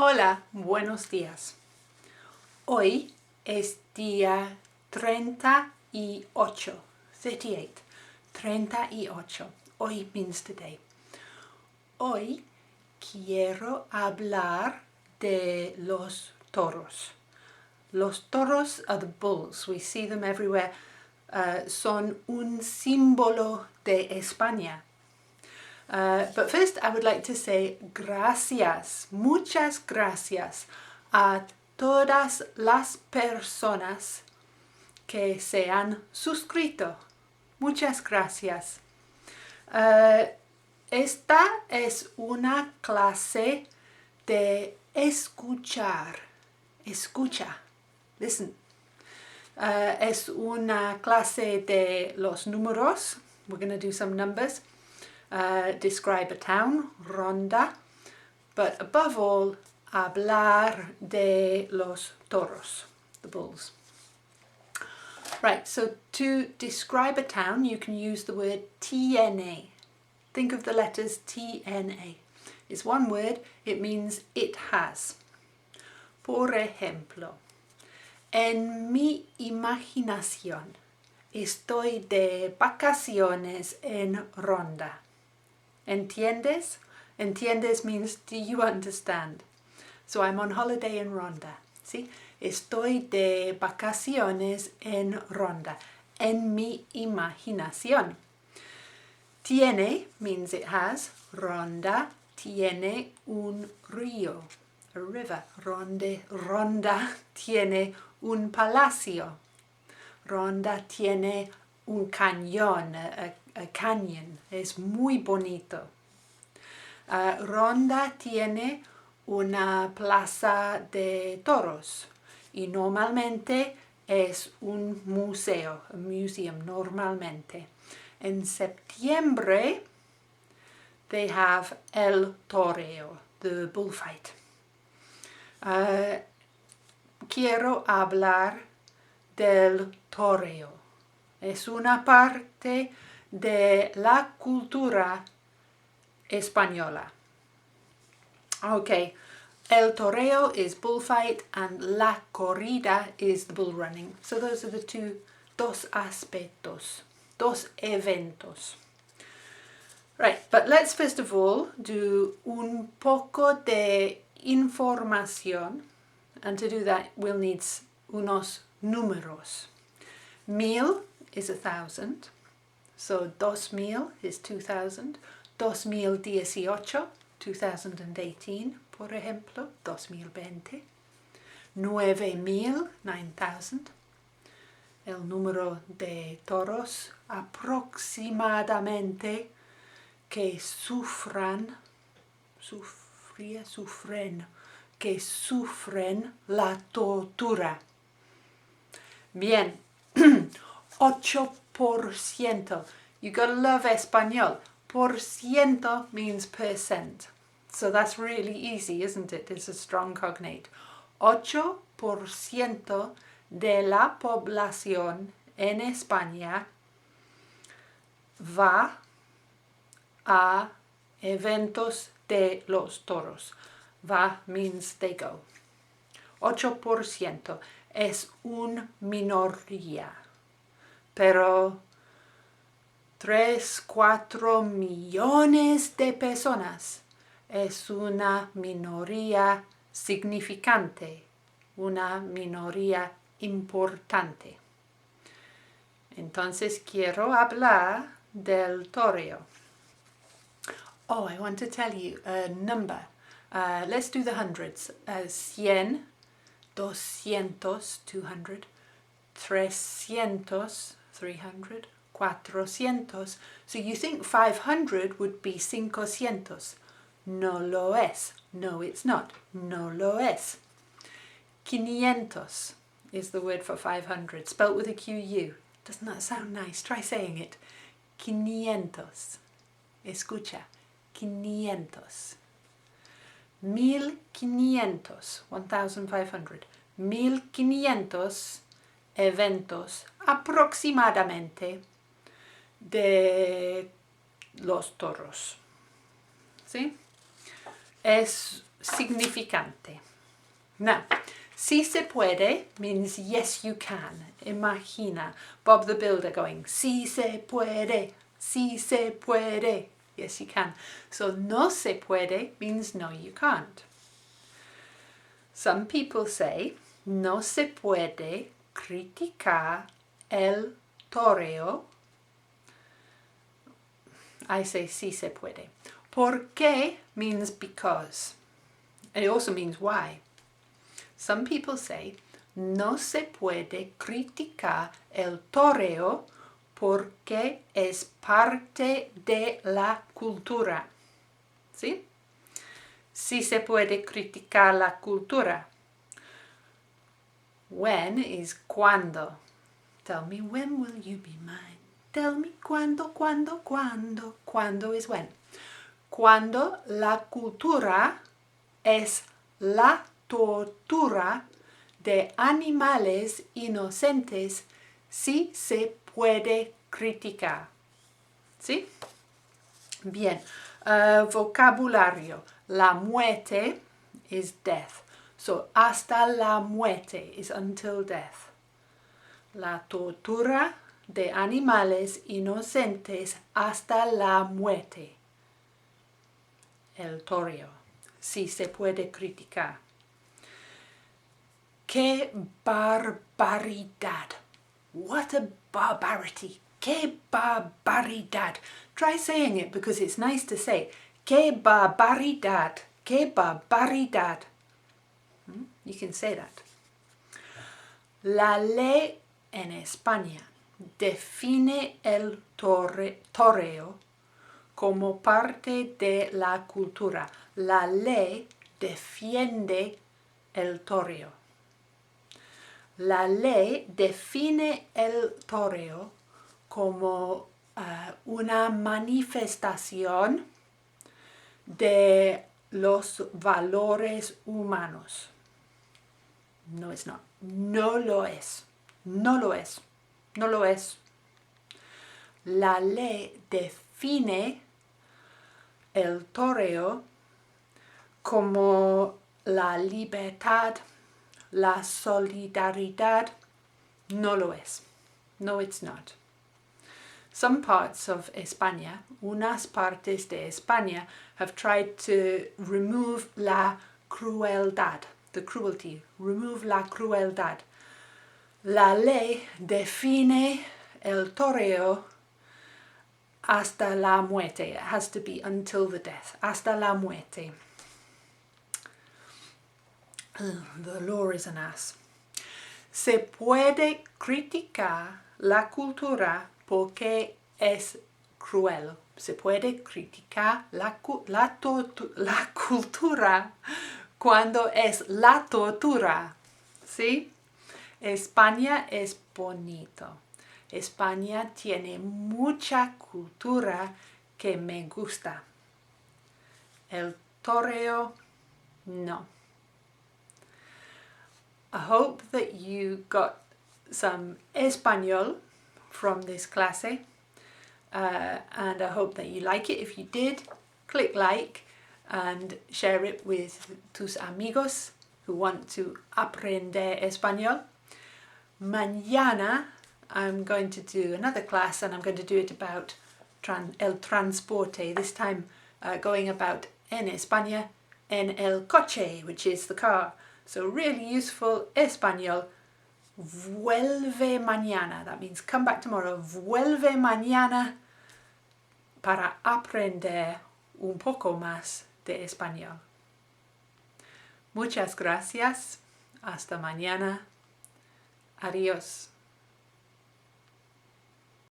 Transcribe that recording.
Hola, buenos días. Hoy es día 38. 38. 38. Hoy means today. Hoy quiero hablar de los toros. Los toros are the bulls. We see them everywhere. Son un símbolo de España. But first I would like to say gracias, muchas gracias a todas las personas que se han suscrito. Muchas gracias. Esta es una clase de escuchar. Escucha. Listen. Es una clase de los números. We're going to do some numbers. Describe a town, ronda, but above all, hablar de los toros, the bulls. Right, so to describe a town, you can use the word tiene. Think of the letters tiene. It's one word, it means it has. Por ejemplo, en mi imaginación, estoy de vacaciones en Ronda. ¿Entiendes? Entiendes means do you understand? So I'm on holiday in Ronda. See? Estoy de vacaciones en Ronda. En mi imaginación. Tiene means it has. Ronda tiene un río. A river. Ronda tiene un palacio. Ronda tiene un cañón, a canyon, es muy bonito. Ronda tiene una plaza de toros y normalmente es un museo, a museum normalmente. En septiembre, they have el toreo, the bullfight. Quiero hablar del toreo. Es una parte de la cultura española. Okay, el toreo is bullfight and la corrida is the bull running. So those are the dos aspectos, dos eventos. Right, but let's first of all do un poco de información. And to do that, we'll need unos números. 1000 is 1,000. So 2000 is 2000. 2018, 2018, por ejemplo, 2020. 9000, 9000. El número de toros aproximadamente que sufren la tortura. Bien, 8%. You gotta love español. Por ciento means percent. So that's really easy, isn't it? It's a strong cognate. 8% de la población en España va a eventos de los toros. Va means they go. 8% es una minoría, pero 3-4 millones de personas es una minoría significante, una minoría importante. Entonces quiero hablar del toreo. Oh, I want to tell you a number. Let's do the hundreds. 100, 200, 200, 300, 300, 400. So you think 500 would be 500. No lo es. No, it's not. No lo es. Quinientos is the word for 500, spelt with a QU. Doesn't that sound nice? Try saying it. Quinientos. Escucha. Quinientos. 1500, 1500. 1500 eventos aproximadamente de los toros. ¿Sí? significante. Now, si se puede means yes you can. Imagina Bob the Builder going, si se puede, si se puede. Yes you can. So no se puede means no you can't. Some people say, no se puede criticar el toreo. I say si se puede. Porque means because. It also means why. Some people say, no se puede criticar el toreo porque es parte de la cultura. ¿Sí? Si se puede criticar la cultura. When is cuando. Tell me when will you be mine. Tell me cuando. Cuando is when. Cuando la cultura es la tortura de animales inocentes, sí se puede criticar. ¿Sí? Bien. Vocabulario. La muerte is death. So, hasta la muerte is until death. La tortura de animales inocentes hasta la muerte. El toreo. Si se puede criticar. ¡Qué barbaridad! What a barbarity! ¡Qué barbaridad! Try saying it because it's nice to say. ¡Qué barbaridad! ¡Qué barbaridad! You can say that. La ley en España define el toreo como parte de la cultura. La ley defiende el toreo. La ley define el toreo como una manifestación de los valores humanos. No, it's not. No lo es. No lo es. No lo es. La ley define el toreo como la libertad, la solidaridad. No lo es. No, it's not. Some parts of España, unas partes de España, have tried to remove la crueldad, the cruelty, remove la crueldad. La ley define el toreo hasta la muerte. It has to be until the death. Hasta la muerte. The law is an ass. Se puede criticar la cultura porque es cruel. Se puede criticar la cultura cuando es la tortura. ¿Sí? España es bonito. España tiene mucha cultura que me gusta. El toreo, no. I hope that you got some español from this clase, and I hope that you like it. If you did, click like and share it with tus amigos who want to aprender español. Mañana I'm going to do another class, and I'm going to do it about el transporte, this time going about en España, en el coche, which is the car. So really useful español. Vuelve mañana. That means come back tomorrow. Vuelve mañana para aprender un poco más de español. Muchas gracias. Hasta mañana. Adiós.